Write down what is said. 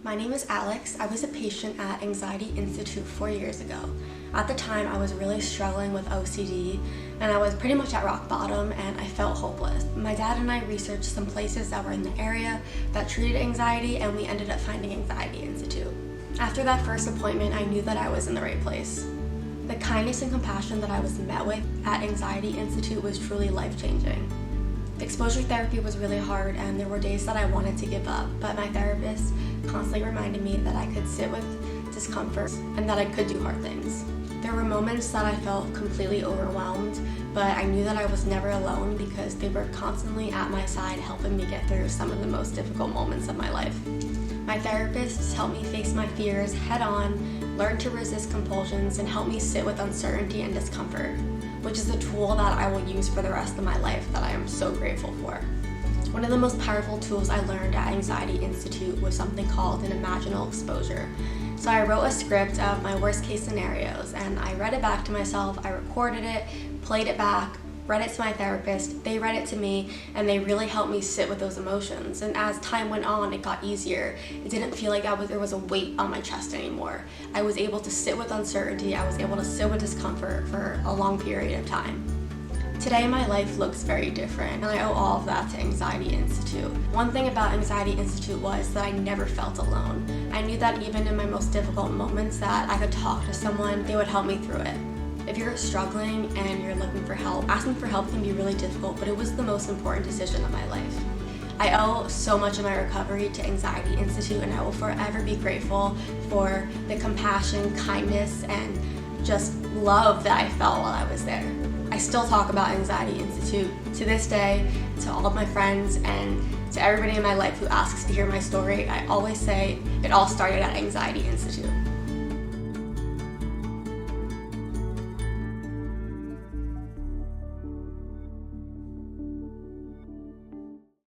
My name is Alex. I was a patient at Anxiety Institute 4 years ago. At the time, I was really struggling with OCD, and I was pretty much at rock bottom, and I felt hopeless. My dad and I researched some places that were in the area that treated anxiety, and we ended up finding Anxiety Institute. After that first appointment, I knew that I was in the right place. The kindness and compassion that I was met with at Anxiety Institute was truly life-changing. Exposure therapy was really hard, and there were days that I wanted to give up, but my therapist constantly reminded me that I could sit with discomfort and that I could do hard things. There were moments that I felt completely overwhelmed, but I knew that I was never alone because they were constantly at my side helping me get through some of the most difficult moments of my life. My therapists helped me face my fears head on, learn to resist compulsions, and help me sit with uncertainty and discomfort, which is a tool that I will use for the rest of my life that I am so grateful for. One of the most powerful tools I learned at Anxiety Institute was something called an imaginal exposure. So I wrote a script of my worst case scenarios, and I read it back to myself. I recorded it, played it back, read it to my therapist, they read it to me, and they really helped me sit with those emotions. And as time went on, it got easier. It didn't feel like there was a weight on my chest anymore. I was able to sit with uncertainty. I was able to sit with discomfort for a long period of time. Today, my life looks very different, and I owe all of that to Anxiety Institute. One thing about Anxiety Institute was that I never felt alone. I knew that even in my most difficult moments that I could talk to someone, they would help me through it. If you're struggling and you're looking for help, asking for help can be really difficult, but it was the most important decision of my life. I owe so much of my recovery to Anxiety Institute, and I will forever be grateful for the compassion, kindness, and just love that I felt while I was there. I still talk about Anxiety Institute to this day, to all of my friends, and to everybody in my life who asks to hear my story. I always say it all started at Anxiety Institute.